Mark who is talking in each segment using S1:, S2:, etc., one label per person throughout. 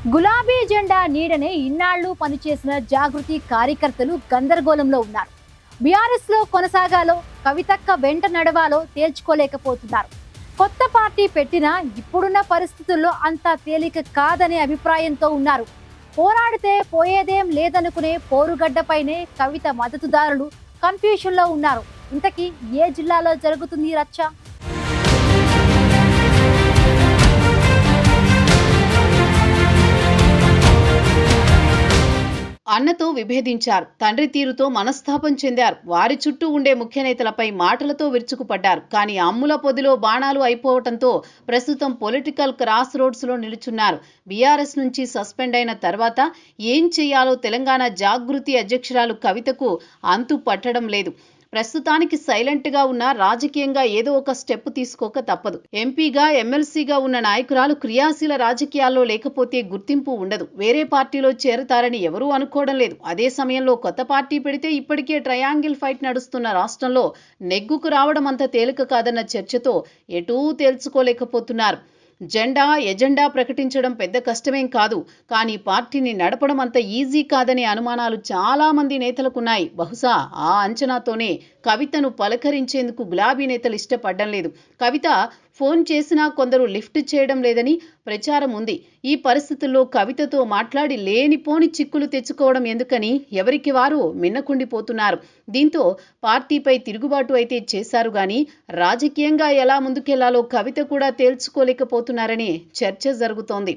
S1: గులాబీ జెండా నీడనే ఇన్నాళ్లు పనిచేసిన జాగృతి కార్యకర్తలు గందరగోళంలో ఉన్నారు. బీఆర్ఎస్ లో కొనసాగాలో, కవితక్క వెంట నడవాలో తేల్చుకోలేకపోతున్నారు. కొత్త పార్టీ పెట్టినా ఇప్పుడున్న పరిస్థితుల్లో అంత తేలిక కాదనే అభిప్రాయంతో ఉన్నారు. పోరాడితే పోయేదేం లేదనుకునే పోరుగడ్డపైనే కవిత మద్దతుదారులు కన్ఫ్యూషన్ లో ఉన్నారు. ఇంతకీ ఏ జిల్లాలో జరుగుతుంది రచ్చ?
S2: అన్నతో విభేదించారు. తండ్రి తీరుతో మనస్తాపం చెందారు. వారి చుట్టూ ఉండే ముఖ్య నేతలపై మాటలతో విరుచుకుపడ్డారు. కానీ అమ్ముల పొదిలో బాణాలు అయిపోవడంతో ప్రస్తుతం పొలిటికల్ క్రాస్ రోడ్స్ లో నిలుచున్నారు. బీఆర్ఎస్ నుంచి సస్పెండ్ అయిన తర్వాత ఏం చేయాలో తెలంగాణ జాగృతి అధ్యక్షురాలు కవితకు అంతు పట్టడం లేదు. ప్రస్తుతానికి సైలెంట్ గా ఉన్న, రాజకీయంగా ఏదో ఒక స్టెప్ తీసుకోక తప్పదు. ఎంపీగా, ఎమ్మెల్సీగా ఉన్న నాయకురాలు క్రియాశీల రాజకీయాల్లో లేకపోతే గుర్తింపు ఉండదు. వేరే పార్టీలో చేరతారని ఎవరూ అనుకోవడం లేదు. అదే సమయంలో కొత్త పార్టీ పెడితే ఇప్పటికే ట్రయాంగిల్ ఫైట్ నడుస్తున్న రాష్ట్రంలో నెగ్గుకు రావడం అంత తేలిక కాదన్న చర్చతో ఎటూ తేల్చుకోలేకపోతున్నారు. ఎజెండా ప్రకటించడం పెద్ద కష్టమేం కాదు. కానీ పార్టీని నడపడం అంత ఈజీ కాదనే అనుమానాలు చాలా మంది నేతలకున్నాయి. బహుశా ఆ అంచనాతోనే కవితను పలకరించేందుకు గులాబీ నేతలు ఇష్టపడడం లేదు. కవిత ఫోన్ చేసినా కొందరు లిఫ్ట్ చేయడం లేదని ప్రచారం ఉంది. ఈ పరిస్థితుల్లో కవితతో మాట్లాడి లేనిపోని చిక్కులు తెచ్చుకోవడం ఎందుకని ఎవరికి వారు మిన్నకుండిపోతున్నారు. దీంతో పార్టీపై తిరుగుబాటు అయితే చేశారు గాని రాజకీయంగా ఎలా ముందుకెళ్లాలో కవిత కూడా తేల్చుకోలేకపోతున్నారని చర్చ జరుగుతోంది.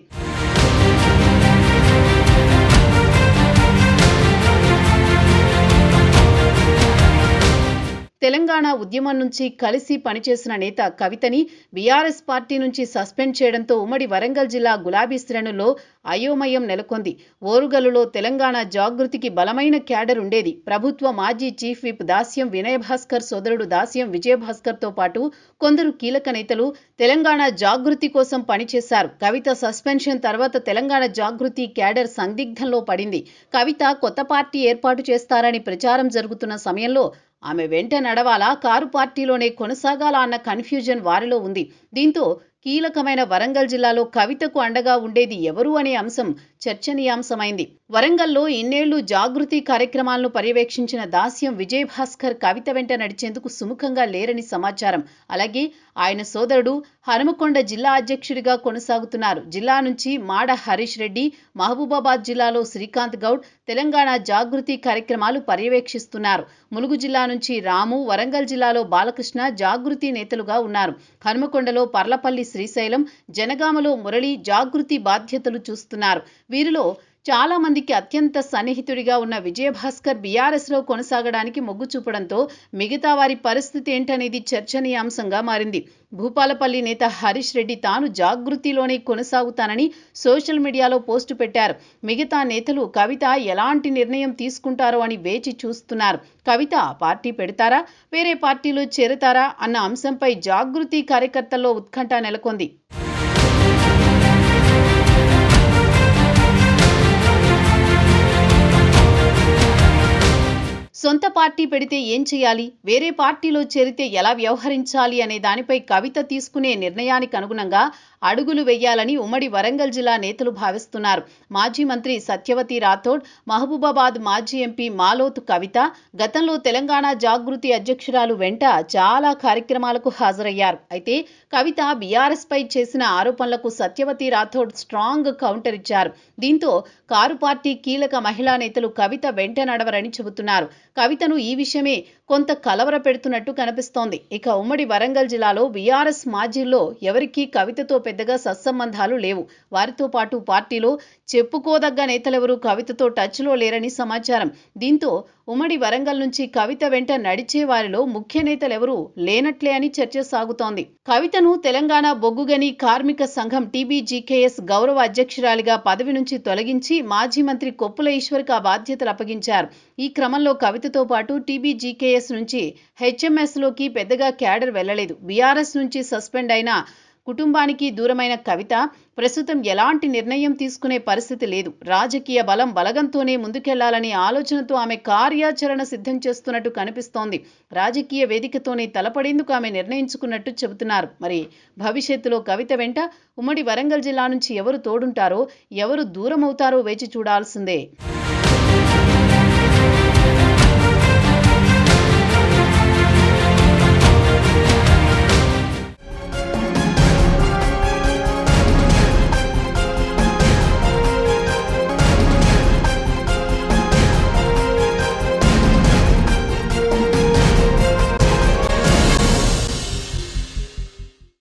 S2: తెలంగాణ ఉద్యమం నుంచి కలిసి పనిచేసిన నేత కవితని బీఆర్ఎస్ పార్టీ నుంచి సస్పెండ్ చేయడంతో ఉమ్మడి వరంగల్ జిల్లా గులాబీ శ్రేణుల్లో అయోమయం నెలకొంది. ఓరుగల్లులో తెలంగాణ జాగృతికి బలమైన క్యాడర్ ఉండేది. ప్రభుత్వ మాజీ చీఫ్ విప్ దాస్యం వినయభాస్కర్ సోదరుడు దాస్యం విజయభాస్కర్తో పాటు కొందరు కీలక నేతలు తెలంగాణ జాగృతి కోసం పనిచేశారు. కవిత సస్పెన్షన్ తర్వాత తెలంగాణ జాగృతి క్యాడర్ సందిగ్ధంలో పడింది. కవిత కొత్త పార్టీ ఏర్పాటు చేస్తారని ప్రచారం జరుగుతున్న సమయంలో ఆమె వెంట నడవాలా, కారు పార్టీలోనే కొనసాగాలా అన్న కన్ఫ్యూజన్ వారిలో ఉంది. దీంతో కీలకమైన వరంగల్ జిల్లాలో కవితకు అండగా ఉండేది ఎవరు అనే అంశం చర్చనీయాంశమైంది. వరంగల్లో ఇన్నేళ్లు జాగృతి కార్యక్రమాలను పర్యవేక్షించిన దాస్యం విజయభాస్కర్ కవిత వెంట నడిచేందుకు సుముఖంగా లేరని సమాచారం. అలాగే ఆయన సోదరుడు హనుమకొండ జిల్లా అధ్యక్షుడిగా కొనసాగుతున్నారు. జిల్లా నుంచి మాడ హరీష్ రెడ్డి, మహబూబాబాద్ జిల్లాలో శ్రీకాంత్ గౌడ్ తెలంగాణ జాగృతి కార్యక్రమాలు పర్యవేక్షిస్తున్నారు. ములుగు జిల్లా నుంచి రాము, వరంగల్ జిల్లాలో బాలకృష్ణ జాగృతి నేతలుగా ఉన్నారు. హనుమకొండలో పర్లపల్లి శ్రీశైలం, జనగామలో మురళి జాగృతి బాధ్యతలు చూస్తున్నారు. వీరిలో చాలా మందికి అత్యంత సన్నిహితుడిగా ఉన్న విజయభాస్కర్ బీఆర్ఎస్లో కొనసాగడానికి మొగ్గు చూపడంతో మిగతా వారి పరిస్థితి ఏంటనేది చర్చనీయాంశంగా మారింది. భూపాలపల్లి నేత హరీష్ రెడ్డి తాను జాగృతిలోనే కొనసాగుతానని సోషల్ మీడియాలో పోస్టు పెట్టారు. మిగతా నేతలు కవిత ఎలాంటి నిర్ణయం తీసుకుంటారో అని వేచి చూస్తున్నారు. కవిత పార్టీ పెడతారా, వేరే పార్టీలో చేరతారా అన్న అంశంపై జాగృతి కార్యకర్తల్లో ఉత్కంఠ నెలకొంది. సొంత పార్టీ పెడితే ఏం చేయాలి, వేరే పార్టీలో చేరితే ఎలా వ్యవహరించాలి అనే దానిపై కవిత తీసుకునే నిర్ణయానికి అనుగుణంగా అడుగులు వేయాలని ఉమ్మడి వరంగల్ జిల్లా నేతలు భావిస్తున్నారు. మాజీ మంత్రి సత్యవతి రాథోడ్, మహబూబాబాద్ మాజీ ఎంపీ మాలోతు కవిత గతంలో తెలంగాణ జాగృతి అధ్యక్షురాలు వెంట చాలా కార్యక్రమాలకు హాజరయ్యారు. అయితే కవిత బీఆర్ఎస్ పై చేసిన ఆరోపణలకు సత్యవతి రాథోడ్ స్ట్రాంగ్ కౌంటర్ ఇచ్చారు. దీంతో కారు పార్టీ కీలక మహిళా నేతలు కవిత వెంట నడవరని చెబుతున్నారు. కవితను ఈ విషయమే కొంత కలవర పెడుతున్నట్టు కనిపిస్తోంది. ఇక ఉమ్మడి వరంగల్ జిల్లాలో బీఆర్ఎస్ మాజీల్లో ఎవరికీ కవితతో పెద్దగా సత్సంబంధాలు లేవు. వారితో పాటు పార్టీలో చెప్పుకోదగ్గ నేతలెవరూ కవితతో టచ్లో లేరని సమాచారం. దీంతో ఉమ్మడి వరంగల్ నుంచి కవిత వెంట నడిచే వారిలో ముఖ్య నేతలెవరూ లేనట్లే అని చర్చ సాగుతోంది. కవితను తెలంగాణ బొగ్గుగని కార్మిక సంఘం టీబీజీకేఎస్ గౌరవ అధ్యక్షురాలిగా పదవి నుంచి తొలగించి మాజీ మంత్రి కొప్పుల ఈశ్వర్కి ఆ బాధ్యతలు అప్పగించారు. ఈ క్రమంలో కవితతో పాటు టీబీజీకేఎస్ నుంచి హెచ్ఎంఎస్లోకి పెద్దగా క్యాడర్ వెళ్లలేదు. బీఆర్ఎస్ నుంచి సస్పెండ్ అయిన కుటుంబానికి దూరమైన కవిత ప్రస్తుతం ఎలాంటి నిర్ణయం తీసుకునే పరిస్థితి లేదు. రాజకీయ బలగంతోనే ముందుకెళ్లాలనే ఆలోచనతో ఆమె కార్యాచరణ సిద్ధం చేస్తున్నట్టు కనిపిస్తోంది. రాజకీయ వేదికతోనే తలపడేందుకు ఆమె నిర్ణయించుకున్నట్టు చెబుతున్నారు. మరి భవిష్యత్తులో కవిత వెంట ఉమ్మడి వరంగల్ జిల్లా నుంచి ఎవరు తోడుంటారో, ఎవరు దూరం అవుతారో వేచి చూడాల్సిందే.